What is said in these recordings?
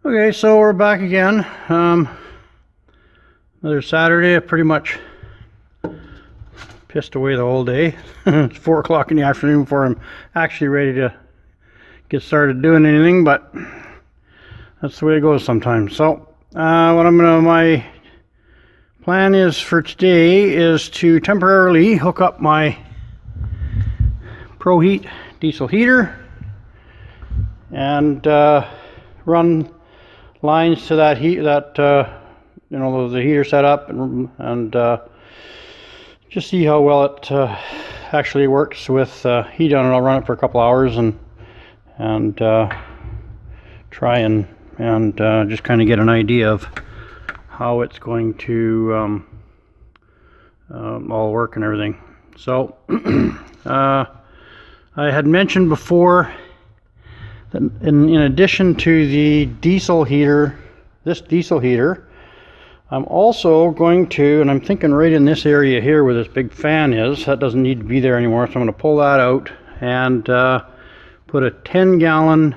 Okay, so we're back again. Another Saturday. I pretty much pissed away the whole day. It's 4 o'clock in the afternoon before I'm actually ready to get started doing anything, but that's the way it goes sometimes. So, my plan is for today is to temporarily hook up my ProHeat diesel heater and run lines to that the heater setup and just see how well it actually works with heat on it. I'll run it for a couple hours and try and just kind of get an idea of how it's going to all work and everything. So I had mentioned before that in addition to the diesel heater, this diesel heater, I'm also going to, and I'm thinking right in this area here where this big fan is, that doesn't need to be there anymore, so I'm going to pull that out and put a 10-gallon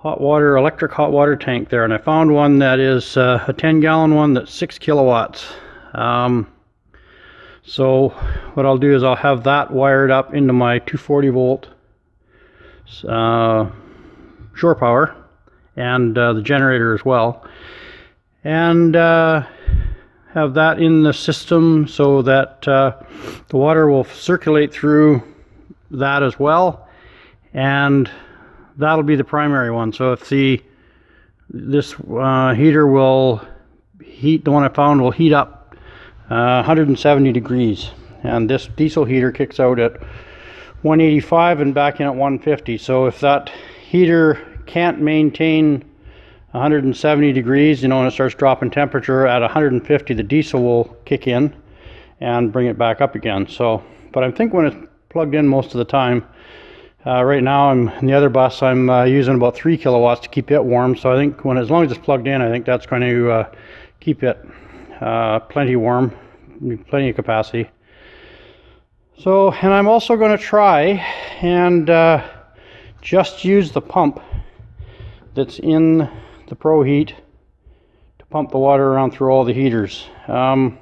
electric hot water tank there. And I found one that is a 10-gallon one that's 6 kilowatts. So what I'll do is I'll have that wired up into my 240 volt shore power and the generator as well, and have that in the system so that the water will circulate through that as well, and that'll be the primary one. So if this heater will heat, the one I found will heat up 170 degrees, and this diesel heater kicks out at 185 and back in at 150. So if that heater can't maintain 170 degrees, and it starts dropping temperature at 150, the diesel will kick in and bring it back up again. So, but I think when it's plugged in most of the time, right now I'm in the other bus, I'm using about 3 kilowatts to keep it warm. So I think as long as it's plugged in, I think that's going to keep it plenty warm, plenty of capacity. So, and I'm also going to try and just use the pump that's in the ProHeat to pump the water around through all the heaters. And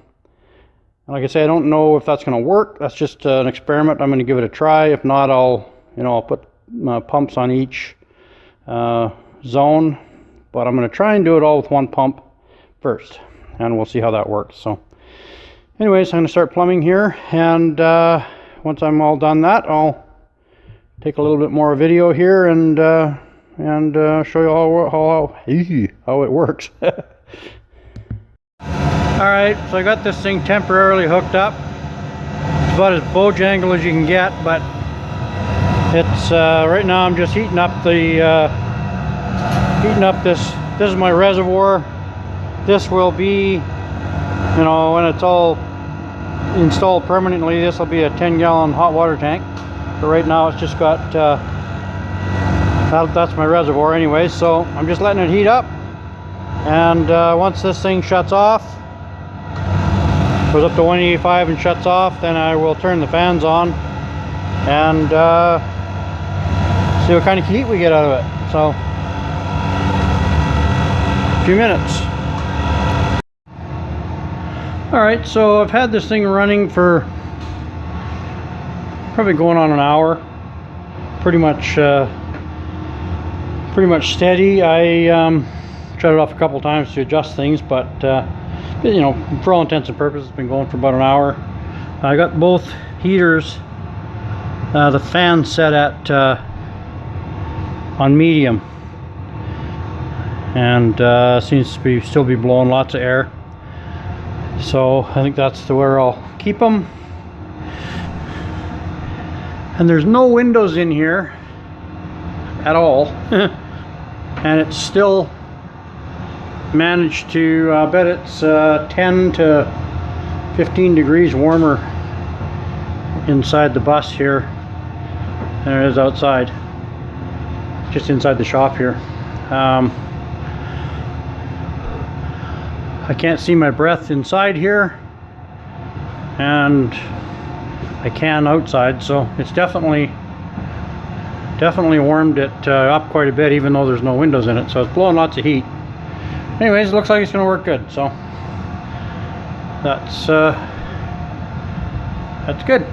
like I say, I don't know if that's going to work. That's just an experiment. I'm going to give it a try. If not, I'll put pumps on each zone. But I'm going to try and do it all with one pump first, and we'll see how that works. So anyways, I'm going to start plumbing here, and once I'm all done that, I'll take a little bit more video here and show you how it works. Alright, so I got this thing temporarily hooked up. It's about as bojangle as you can get, but it's right now I'm just heating up this is my reservoir. This will be, when it's all installed permanently, this will be a 10-gallon hot water tank. But right now it's just got that's my reservoir anyway, so I'm just letting it heat up, and once this thing shuts off, goes up to 185 and shuts off, then I will turn the fans on and see what kind of heat we get out of it. So a few minutes. Alright, so I've had this thing running for probably going on an hour, pretty much steady. I shut it off a couple times to adjust things, but for all intents and purposes it's been going for about an hour. I got both heaters, the fan set at on medium, and seems to still be blowing lots of air. So I think that's where I'll keep them. And there's no windows in here at all. And it's still managed to, I bet it's 10 to 15 degrees warmer inside the bus here than it is outside, just inside the shop here. I can't see my breath inside here, and I can outside, so it's definitely definitely warmed it up quite a bit, even though there's no windows in it, so it's blowing lots of heat. Anyways, it looks like it's going to work good, so that's good.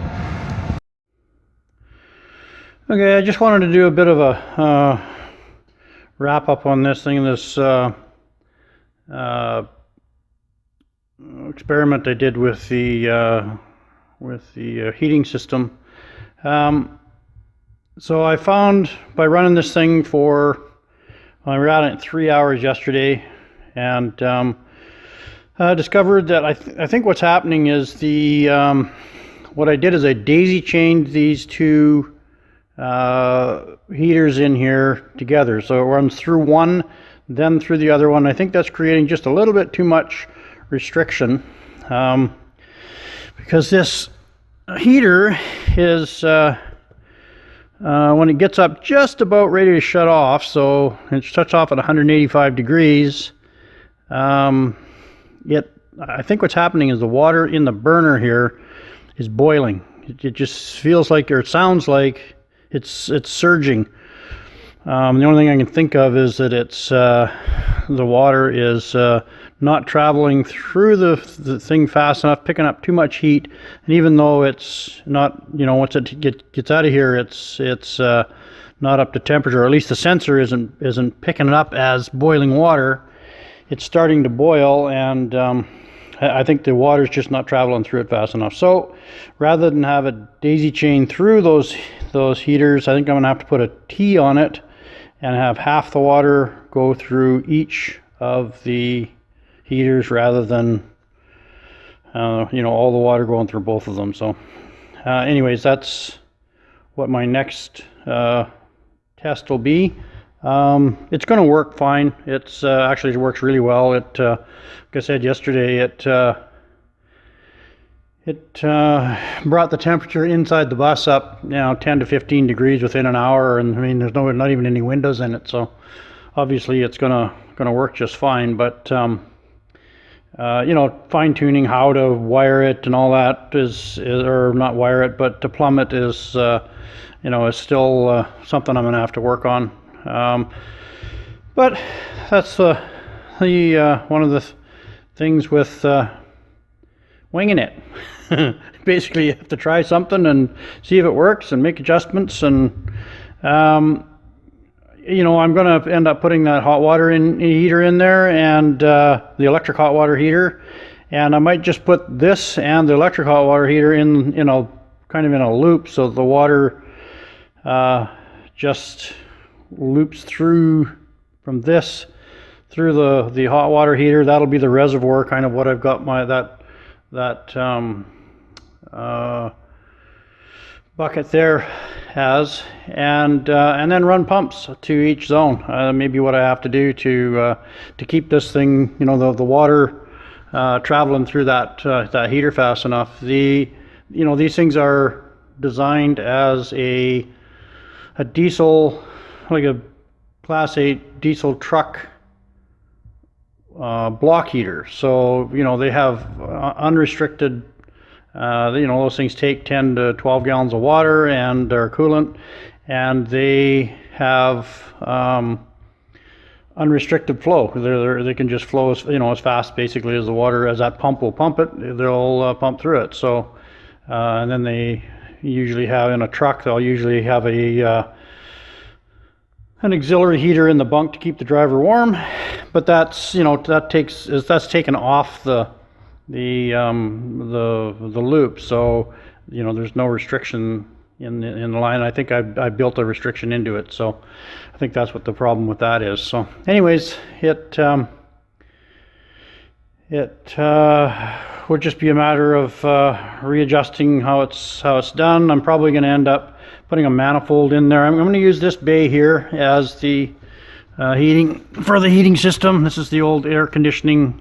Okay, I just wanted to do a bit of a wrap up on this thing, this experiment I did with the heating system. So I found by running this thing for, I ran it 3 hours yesterday, and discovered that I think what's happening is what I did is I daisy chained these two heaters in here together. So it runs through one, then through the other one. I think that's creating just a little bit too much restriction, because this heater is when it gets up just about ready to shut off, so it shuts off at 185 degrees, I think what's happening is the water in the burner here is boiling. It just feels like, or it sounds like it's surging. The only thing I can think of is that it's the water is not traveling through the thing fast enough, picking up too much heat, and even though it's not, once it gets out of here, it's not up to temperature, or at least the sensor isn't picking it up as boiling water. It's starting to boil, and I think the water's just not traveling through it fast enough. So rather than have a daisy chain through those heaters, I think I'm going to have to put a T on it and have half the water go through each of the heaters rather than all the water going through both of them. So anyways, that's what my next test will be. It's going to work fine. It's actually, it works really well. It like I said yesterday, it brought the temperature inside the bus up 10 to 15 degrees within an hour, and I mean there's not even any windows in it, so obviously it's gonna work just fine. But fine tuning how to wire it and all that is or not wire it, but to plumb it is still something I'm gonna have to work on. But that's one of the things with winging it. Basically, you have to try something and see if it works and make adjustments. And I'm going to end up putting that hot water heater in there, and the electric hot water heater, and I might just put this and the electric hot water heater in kind of in a loop, so the water just loops through from this through the hot water heater. That'll be the reservoir, kind of what I've got that bucket there has, and then run pumps to each zone. Maybe what I have to do to keep this thing, the water traveling through that heater fast enough. These things are designed as a diesel, like a Class 8 diesel truck block heater. So they have unrestricted, those things take 10 to 12 gallons of water and their coolant, and they have unrestricted flow. They can just flow as fast basically as the water, as that pump will pump it, they'll pump through it. So and then they usually have, in a truck, they'll usually have an auxiliary heater in the bunk to keep the driver warm, but that's taken off the loop, so there's no restriction in the line. I think I built a restriction into it, so I think that's what the problem with that is. So anyways, it would just be a matter of readjusting how it's done. I'm probably going to end up putting a manifold in there. I'm going to use this bay here as the heating system. This is the old air conditioning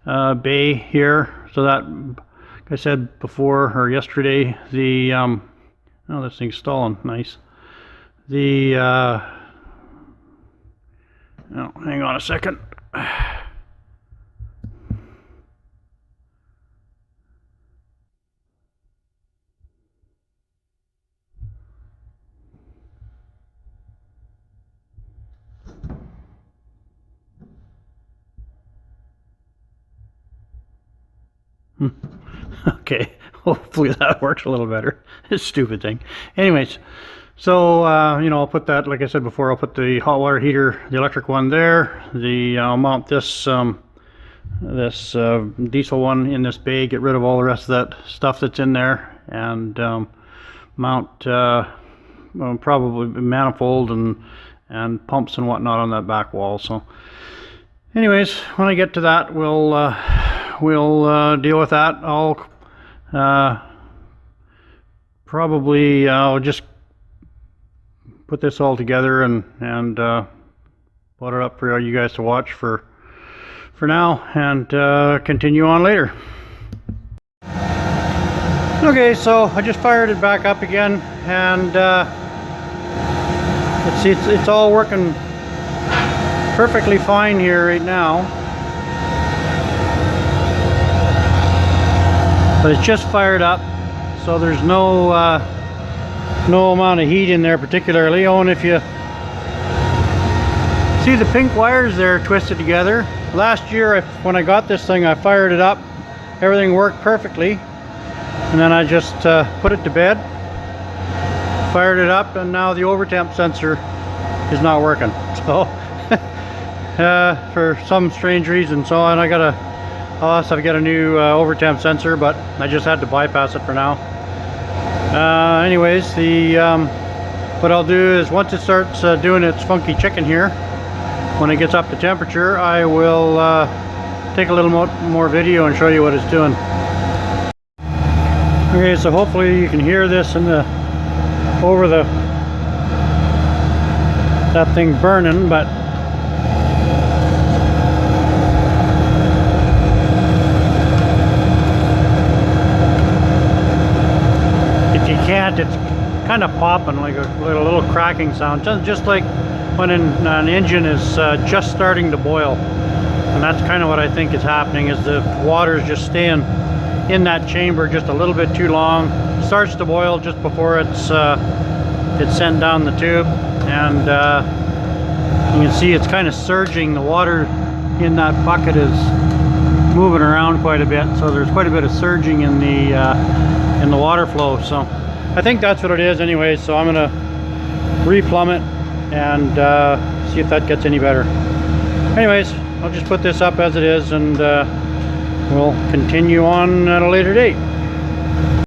bay here. So that, like I said before or yesterday, oh, this thing's stalling. Nice. Oh, hang on a second. Okay, hopefully that works a little better. This stupid thing. Anyways, so you know, I'll put that, like I said before, I'll put the hot water heater, the electric one there. I'll mount this diesel one in this bay, get rid of all the rest of that stuff that's in there, and mount probably manifold and pumps and whatnot on that back wall. So anyways, when I get to that, we'll deal with that. I'll just put this all together and put it up for you guys to watch for now, and continue on later. Okay, so I just fired it back up again, and it's all working perfectly fine here right now. But it's just fired up, so there's no amount of heat in there particularly. Oh, and if you see the pink wires there twisted together, last year when I got this thing, I fired it up, everything worked perfectly, and then I just put it to bed, fired it up, and now the overtemp sensor is not working. So for some strange reason, so and I'll have to get a new overtemp sensor, but I just had to bypass it for now. Anyways, what I'll do is once it starts doing its funky chicken here, when it gets up to temperature, I will take a little more video and show you what it's doing. Okay, so hopefully you can hear this over that thing burning, but if you can't, it's kind of popping like a little cracking sound, just like when an engine is just starting to boil. And that's kind of what I think is happening, is the water is just staying in that chamber just a little bit too long. It starts to boil just before it's sent down the tube, and you can see it's kind of surging. The water in that bucket is moving around quite a bit, so there's quite a bit of surging in the water flow. So I think that's what it is anyway, so I'm gonna replumb it and see if that gets any better. Anyways, I'll just put this up as it is, and we'll continue on at a later date.